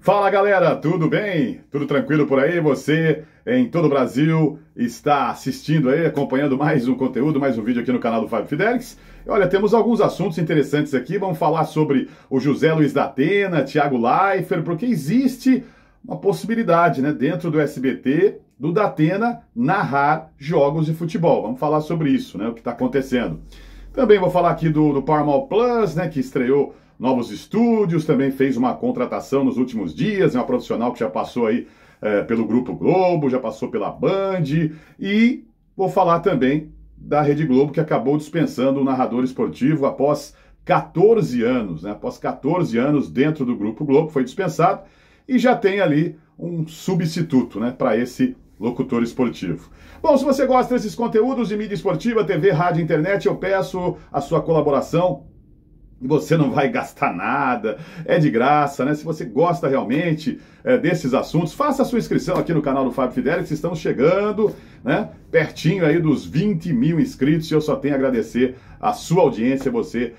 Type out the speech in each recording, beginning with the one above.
Fala galera, tudo bem? Tudo tranquilo por aí? Você em todo o Brasil está assistindo aí, acompanhando mais um conteúdo, mais um vídeo aqui no canal do Fábio Fidelix. Olha, temos alguns assuntos interessantes aqui, vamos falar sobre o José Luiz da Atena, Thiago Leifert, porque existe uma possibilidade, né, dentro do SBT, do Datena narrar jogos de futebol. Vamos falar sobre isso, né, o que está acontecendo. Também vou falar aqui do Paramount Plus, né, que estreou novos estúdios, também fez uma contratação nos últimos dias, é uma profissional que já passou aí pelo Grupo Globo, já passou pela Band, e vou falar também da Rede Globo, que acabou dispensando o narrador esportivo após 14 anos, né? Após 14 anos dentro do Grupo Globo, foi dispensado, e já tem ali um substituto, né, para esse locutor esportivo. Bom, se você gosta desses conteúdos de mídia esportiva, TV, rádio, internet, eu peço a sua colaboração. Você não vai gastar nada, é de graça, né? Se você gosta realmente desses assuntos, faça a sua inscrição aqui no canal do Fábio Fidelix, estamos chegando, né, pertinho aí dos 20 mil inscritos, e eu só tenho a agradecer a sua audiência, você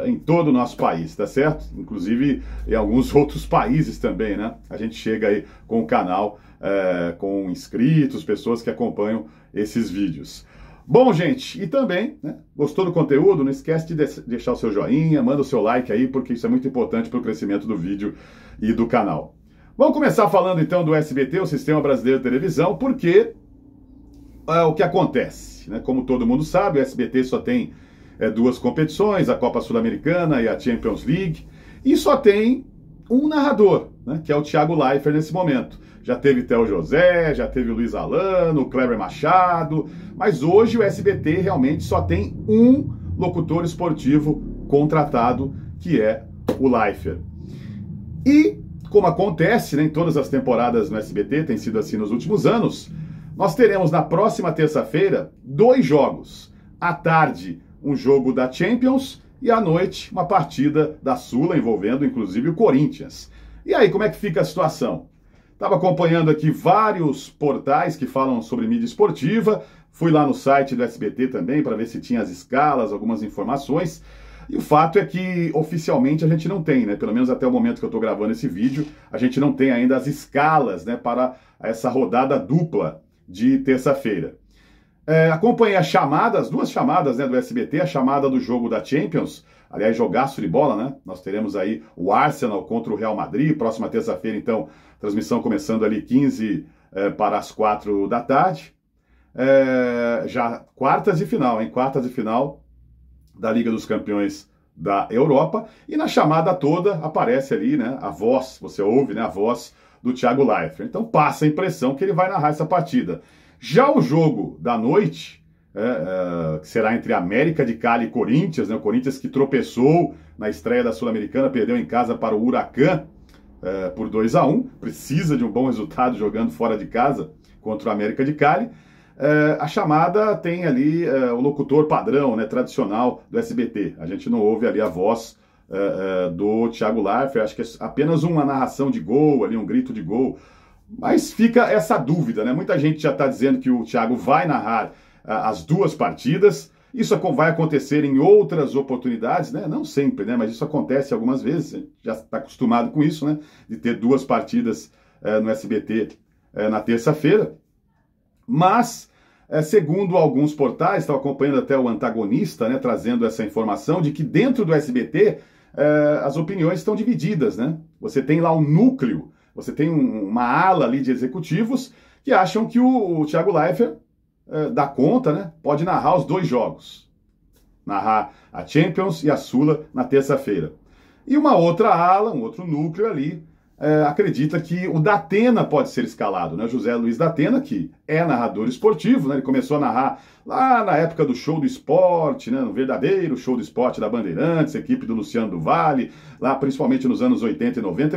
em todo o nosso país, tá certo? Inclusive em alguns outros países também, né? A gente chega aí com o canal, com inscritos, pessoas que acompanham esses vídeos. Bom, gente, e também, né, gostou do conteúdo? Não esquece de deixar o seu joinha, manda o seu like aí, porque isso é muito importante para o crescimento do vídeo e do canal. Vamos começar falando então do SBT, o Sistema Brasileiro de Televisão, porque o que acontece, né? Como todo mundo sabe, o SBT só tem duas competições, a Copa Sul-Americana e a Champions League, e só tem um narrador, né, que é o Thiago Leifert nesse momento. Já teve Theo José, já teve o Luiz Alano, o Kleber Machado, mas hoje o SBT realmente só tem um locutor esportivo contratado, que é o Leifert. E, como acontece, né, em todas as temporadas no SBT, tem sido assim nos últimos anos, nós teremos na próxima terça-feira 2 jogos. À tarde, um jogo da Champions, e à noite, uma partida da Sula, envolvendo inclusive o Corinthians. E aí, como é que fica a situação? Estava acompanhando aqui vários portais que falam sobre mídia esportiva, fui lá no site do SBT também para ver se tinha as escalas, algumas informações, e o fato é que oficialmente a gente não tem, né? Pelo menos até o momento que eu estou gravando esse vídeo, a gente não tem ainda as escalas, né, para essa rodada dupla de terça-feira. Acompanhei a chamada, as duas chamadas, né, do SBT, a chamada do jogo da Champions, aliás, jogaço de bola, né? Nós teremos aí o Arsenal contra o Real Madrid, próxima terça-feira, então, transmissão começando ali 15 para as 4 da tarde. Já quartas de final, hein? Quartas de final da Liga dos Campeões da Europa. E na chamada toda aparece ali, né, a voz, você ouve, né, a voz do Thiago Leifert. Então passa a impressão que ele vai narrar essa partida. Já o jogo da noite, que será entre América de Cali e Corinthians, né? O Corinthians que tropeçou na estreia da Sul-Americana, perdeu em casa para o Huracan por 2-1, precisa de um bom resultado jogando fora de casa contra o América de Cali. A chamada tem ali o locutor padrão, né, tradicional do SBT. A gente não ouve ali a voz do Thiago Leifert, acho que é apenas uma narração de gol, ali um grito de gol. Mas fica essa dúvida, né? Muita gente já está dizendo que o Thiago vai narrar as duas partidas. Isso vai acontecer em outras oportunidades, né? Não sempre, né? Mas isso acontece algumas vezes. A gente já está acostumado com isso, né? De ter 2 partidas no SBT na terça-feira. Mas, segundo alguns portais, estão acompanhando até o Antagonista, né? Trazendo essa informação de que dentro do SBT as opiniões estão divididas, né? Você tem lá um núcleo, você tem uma ala ali de executivos que acham que o Thiago Leifert dá conta, né? Pode narrar os 2 jogos. Narrar a Champions e a Sula na terça-feira. E uma outra ala, um outro núcleo ali, acredita que o Datena pode ser escalado, né? José Luiz da Atena, que é narrador esportivo, né? Ele começou a narrar lá na época do Show do Esporte, né? No verdadeiro Show do Esporte da Bandeirantes, equipe do Luciano do Vale, lá principalmente nos anos 80 e 90,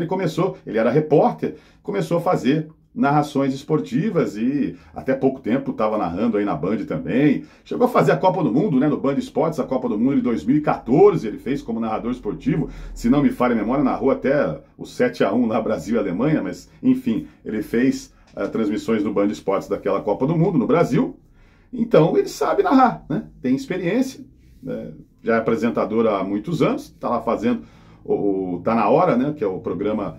ele era repórter, começou a fazer narrações esportivas e até pouco tempo estava narrando aí na Band também. Chegou a fazer a Copa do Mundo, né, no Band Esportes, a Copa do Mundo de 2014, ele fez como narrador esportivo, se não me falha a memória, narrou até o 7-1 lá Brasil e Alemanha, mas enfim, ele fez transmissões do Band Esportes daquela Copa do Mundo no Brasil, então ele sabe narrar, né, tem experiência, já é apresentador há muitos anos, está lá fazendo Tá na Hora, né, que é o programa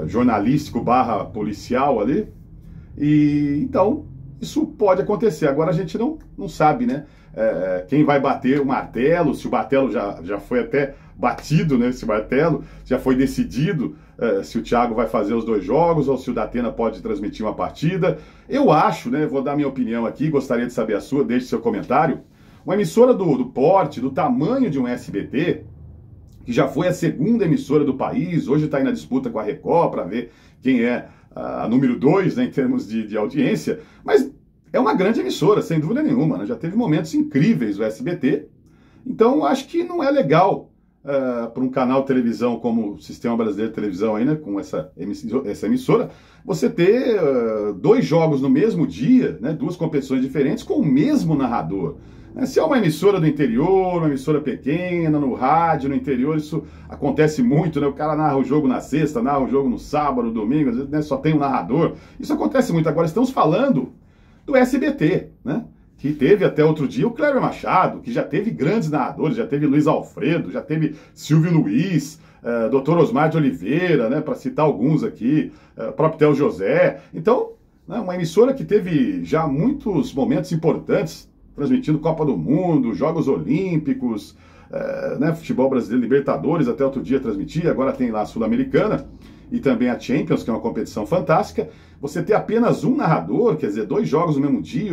jornalístico barra policial ali. E então isso pode acontecer. Agora a gente não sabe, né? Quem vai bater o martelo, se o martelo já foi até batido, né? Esse martelo já foi decidido, se o Thiago vai fazer os 2 jogos ou se o Datena pode transmitir uma partida. Eu acho, né? Vou dar minha opinião aqui, gostaria de saber a sua, deixe seu comentário. Uma emissora do porte, do tamanho de um SBT, que já foi a 2ª emissora do país, hoje está aí na disputa com a Record para ver quem é a número 2, né, em termos de audiência, mas é uma grande emissora, sem dúvida nenhuma, né? Já teve momentos incríveis o SBT, então acho que não é legal para um canal de televisão como o Sistema Brasileiro de Televisão, aí, né, com essa emissora, você ter 2 jogos no mesmo dia, né, 2 competições diferentes com o mesmo narrador. Se é uma emissora do interior, uma emissora pequena, no rádio, no interior, isso acontece muito, né? O cara narra o jogo na sexta, narra o jogo no sábado, no domingo, às vezes, né, só tem um narrador. Isso acontece muito. Agora estamos falando do SBT, né? Que teve até outro dia o Cléber Machado, que já teve grandes narradores, já teve Luiz Alfredo, já teve Silvio Luiz, Dr. Osmar de Oliveira, né? Para citar alguns aqui, próprio Theo José. Então, né, uma emissora que teve já muitos momentos importantes, transmitindo Copa do Mundo, Jogos Olímpicos, né, futebol brasileiro, Libertadores, até outro dia transmitia, agora tem lá a Sul-Americana e também a Champions, que é uma competição fantástica. Você ter apenas um narrador, quer dizer, 2 jogos no mesmo dia,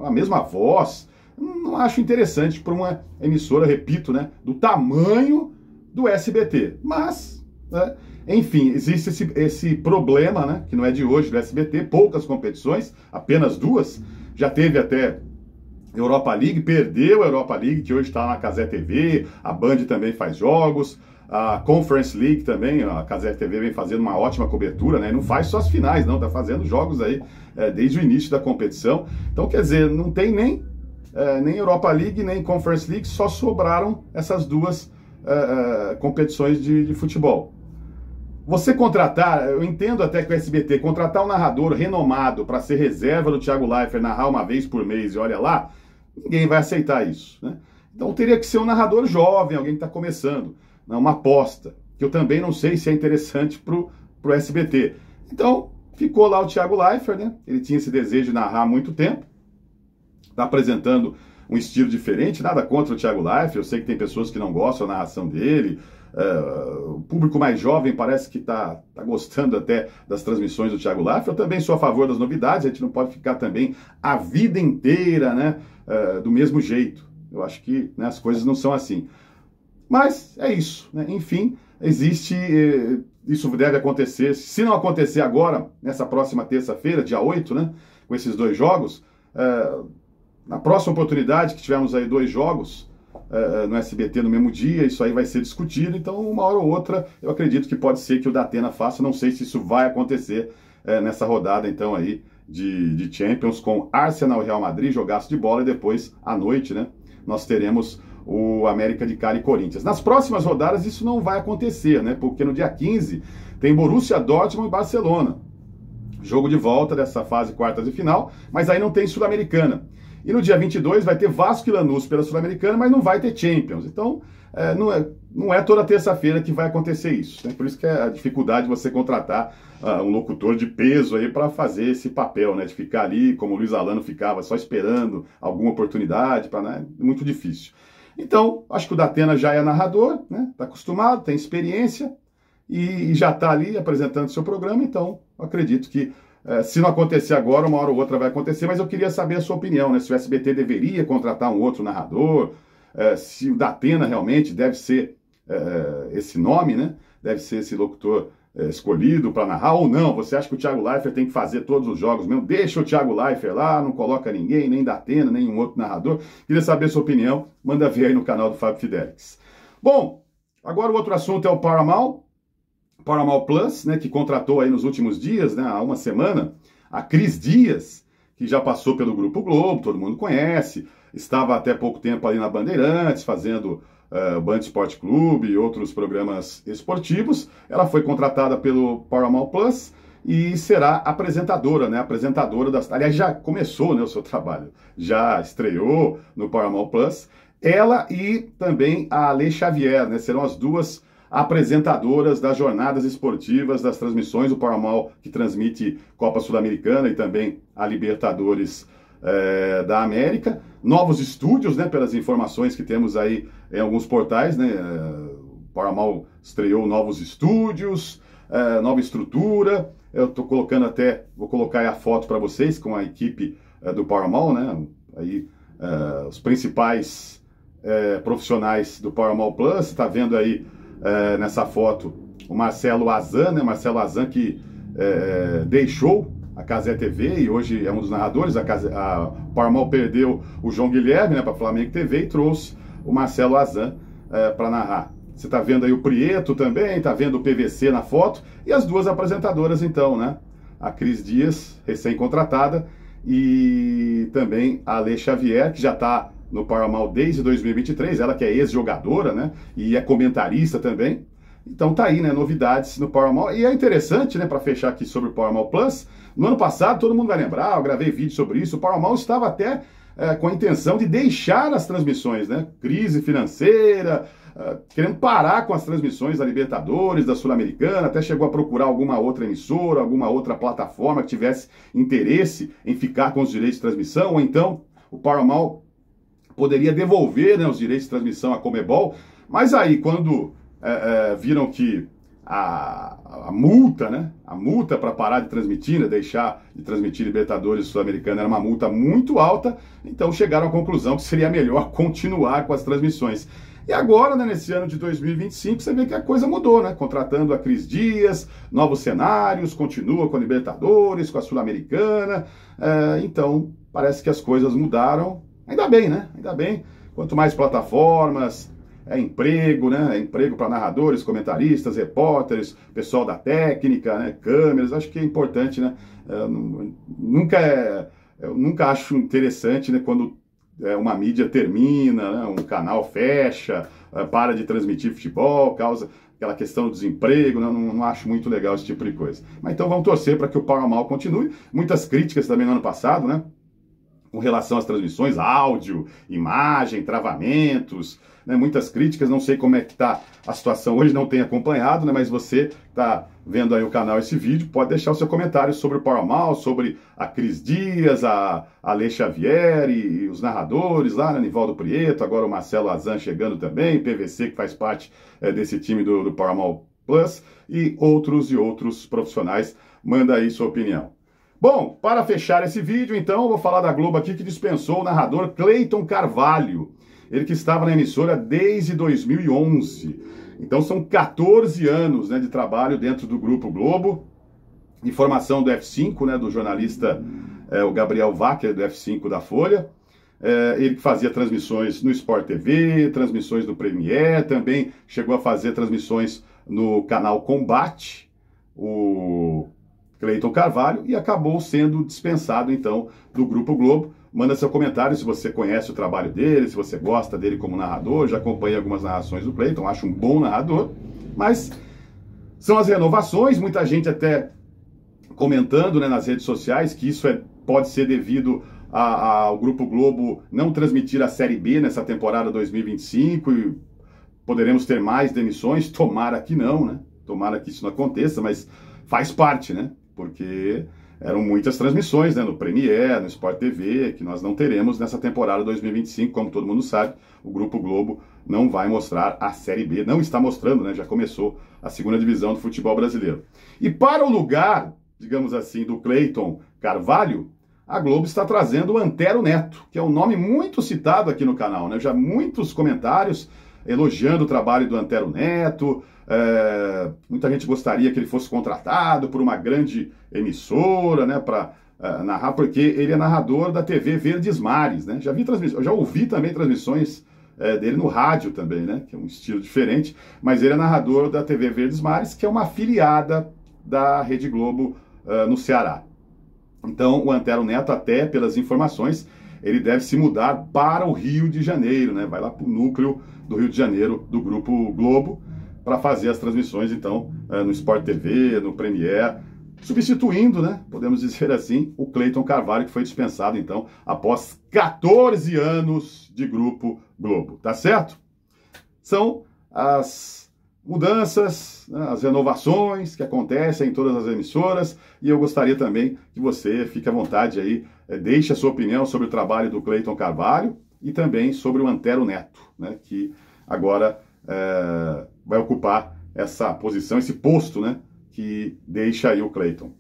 a mesma voz, não acho interessante para uma emissora, repito, né, do tamanho do SBT. Mas, né, enfim, existe esse problema, né, que não é de hoje do SBT, poucas competições, apenas 2, já teve até Europa League, perdeu a Europa League, que hoje está na Cazé TV, a Band também faz jogos, a Conference League também, a Cazé TV vem fazendo uma ótima cobertura, né? Não faz só as finais, não, tá fazendo jogos aí desde o início da competição. Então, quer dizer, não tem nem Europa League, nem Conference League, só sobraram essas 2 competições de futebol. Você contratar, eu entendo até que o SBT, contratar um narrador renomado para ser reserva do Thiago Leifert, narrar uma vez por mês e olha lá, ninguém vai aceitar isso, né? Então teria que ser um narrador jovem, alguém que está começando, né? Uma aposta, que eu também não sei se é interessante pro SBT. Então, ficou lá o Thiago Leifert, né? Ele tinha esse desejo de narrar há muito tempo, está apresentando um estilo diferente, nada contra o Thiago Leifert, eu sei que tem pessoas que não gostam da narração dele, o público mais jovem parece que está gostando até das transmissões do Thiago Leifert. Eu também sou a favor das novidades, a gente não pode ficar também a vida inteira, né, do mesmo jeito. Eu acho que, né, as coisas não são assim. Mas é isso, né? Enfim, isso deve acontecer, se não acontecer agora, nessa próxima terça-feira, dia 8, né, com esses 2 jogos, na próxima oportunidade que tivermos aí 2 jogos, no SBT no mesmo dia, isso aí vai ser discutido, então uma hora ou outra eu acredito que pode ser que o Datena faça, não sei se isso vai acontecer nessa rodada então aí de Champions com Arsenal e Real Madrid, jogaço de bola, e depois à noite, né, nós teremos o América de Cali e Corinthians. Nas próximas rodadas isso não vai acontecer, né, porque no dia 15 tem Borussia Dortmund e Barcelona, jogo de volta dessa fase quartas de final, mas aí não tem Sul-Americana. E no dia 22 vai ter Vasco e Lanús pela Sul-Americana, mas não vai ter Champions. Então, não é toda terça-feira que vai acontecer isso, né? Por isso que é a dificuldade de você contratar um locutor de peso aí para fazer esse papel, né? De ficar ali, como o Luiz Alano ficava, só esperando alguma oportunidade, né? É muito difícil. Então, acho que o Datena já é narrador, né? Está acostumado, tem experiência e já está ali apresentando seu programa, então acredito que se não acontecer agora, uma hora ou outra vai acontecer, mas eu queria saber a sua opinião, né? Se o SBT deveria contratar um outro narrador, se o Datena realmente deve ser esse nome, né? Deve ser esse locutor escolhido para narrar ou não. Você acha que o Thiago Leifert tem que fazer todos os jogos mesmo? Deixa o Thiago Leifert lá, não coloca ninguém, nem Datena, nem um outro narrador. Queria saber a sua opinião, manda ver aí no canal do Fábio Fidelix. Bom, agora o outro assunto é o Paramount Plus, né, que contratou aí nos últimos dias, né, há uma semana, a Cris Dias, que já passou pelo Grupo Globo, todo mundo conhece, estava até pouco tempo ali na Bandeirantes, fazendo Band Esporte Clube e outros programas esportivos. Ela foi contratada pelo Paramount Plus e será apresentadora, né, aliás, já começou, né, o seu trabalho, já estreou no Paramount Plus. Ela e também a Ale Xavier, né, serão as duas apresentadoras das jornadas esportivas, das transmissões, o Paramount que transmite Copa Sul-Americana e também a Libertadores da América. Novos estúdios, né, pelas informações que temos aí em alguns portais, né, o Paramount estreou novos estúdios, nova estrutura. Eu estou colocando vou colocar aí a foto para vocês com a equipe do Paramount, né, aí os principais profissionais do Paramount Plus. Está vendo aí nessa foto o Marcelo Azan, né, Marcelo Azan que deixou a Cazé TV e hoje é um dos narradores. A Paramount perdeu o João Guilherme, né, para a Flamengo TV e trouxe o Marcelo Azan para narrar. Você está vendo aí o Prieto também, está vendo o PVC na foto e as duas apresentadoras então, né? A Cris Dias, recém-contratada, e também a Alê Xavier, que já está no Paramount desde 2023, ela que é ex-jogadora, né? E é comentarista também. Então tá aí, né? Novidades no Paramount. E é interessante, né? Para fechar aqui sobre o Paramount Plus, no ano passado, todo mundo vai lembrar, eu gravei vídeo sobre isso, o Paramount estava até com a intenção de deixar as transmissões, né? Crise financeira, querendo parar com as transmissões da Libertadores, da Sul-Americana, até chegou a procurar alguma outra emissora, alguma outra plataforma que tivesse interesse em ficar com os direitos de transmissão, ou então o Paramount poderia devolver, né, os direitos de transmissão à Conmebol. Mas aí, quando viram que a multa, né, a multa para parar de transmitir, né, deixar de transmitir Libertadores Sul-Americana era uma multa muito alta, então chegaram à conclusão que seria melhor continuar com as transmissões. E agora, né, nesse ano de 2025, você vê que a coisa mudou, né? Contratando a Cris Dias, novos cenários, continua com a Libertadores, com a Sul-Americana. Então, parece que as coisas mudaram. Ainda bem, né? Ainda bem. Quanto mais plataformas, emprego, né? Emprego para narradores, comentaristas, repórteres, pessoal da técnica, né? Câmeras. Acho que é importante, né? Eu nunca acho interessante, né, quando uma mídia termina, né, um canal fecha, para de transmitir futebol, causa aquela questão do desemprego, né, não acho muito legal esse tipo de coisa. Mas então vamos torcer para que o Paramount continue. Muitas críticas também no ano passado, né, com relação às transmissões, áudio, imagem, travamentos, né, muitas críticas. Não sei como é que está a situação hoje, não tenho acompanhado, né, mas você está vendo aí o canal, esse vídeo, pode deixar o seu comentário sobre o Paramount, sobre a Cris Dias, a Alê Xavier e os narradores lá, né, Nivaldo Prieto, agora o Marcelo Azan chegando também, PVC que faz parte desse time do Paramount Plus, e outros profissionais. Manda aí sua opinião. Bom, para fechar esse vídeo, então, eu vou falar da Globo aqui, que dispensou o narrador Cleiton Carvalho. Ele que estava na emissora desde 2011. Então são 14 anos, né, de trabalho dentro do Grupo Globo. Informação do F5, né, do jornalista o Gabriel Wacker, do F5 da Folha. Ele que fazia transmissões no Sport TV, transmissões no Premiere, também chegou a fazer transmissões no canal Combate, o Cleiton Carvalho, e acabou sendo dispensado, então, do Grupo Globo. Manda seu comentário se você conhece o trabalho dele, se você gosta dele como narrador. Já acompanhei algumas narrações do Cleiton, acho um bom narrador, mas são as renovações, muita gente até comentando, né, nas redes sociais que isso pode ser devido ao Grupo Globo não transmitir a Série B nessa temporada 2025 e poderemos ter mais demissões. Tomara que não, né? Tomara que isso não aconteça, mas faz parte, né? Porque eram muitas transmissões, né, no Premiere, no Sport TV, que nós não teremos nessa temporada 2025, como todo mundo sabe. O Grupo Globo não vai mostrar a Série B, não está mostrando, né, já começou a segunda divisão do futebol brasileiro. E para o lugar, digamos assim, do Cleiton Carvalho, a Globo está trazendo o Antero Neto, que é um nome muito citado aqui no canal, né, já muitos comentários elogiando o trabalho do Antero Neto. Muita gente gostaria que ele fosse contratado por uma grande emissora, né, para narrar, porque ele é narrador da TV Verdes Mares, né? Já ouvi também transmissões dele no rádio também, né, que é um estilo diferente, mas ele é narrador da TV Verdes Mares, que é uma afiliada da Rede Globo no Ceará. Então, o Antero Neto, até pelas informações, ele deve se mudar para o Rio de Janeiro, né? Vai lá para o núcleo do Rio de Janeiro do Grupo Globo para fazer as transmissões, então, no Sport TV, no Premiere, substituindo, né, podemos dizer assim, o Cleiton Carvalho, que foi dispensado, então, após 14 anos de Grupo Globo, tá certo? São as mudanças, né, as renovações que acontecem em todas as emissoras, e eu gostaria também que você fique à vontade aí, deixe a sua opinião sobre o trabalho do Cleiton Carvalho e também sobre o Antero Neto, né, que agora vai ocupar essa posição, esse posto, né, que deixa aí o Cleiton.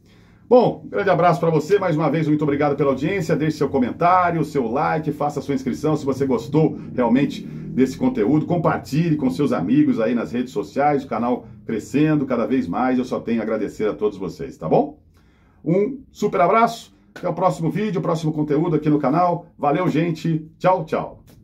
Bom, um grande abraço para você, mais uma vez, muito obrigado pela audiência, deixe seu comentário, seu like, faça a sua inscrição se você gostou realmente desse conteúdo, compartilhe com seus amigos aí nas redes sociais, o canal crescendo cada vez mais, eu só tenho a agradecer a todos vocês, tá bom? Um super abraço, até o próximo vídeo, próximo conteúdo aqui no canal, valeu gente, tchau, tchau!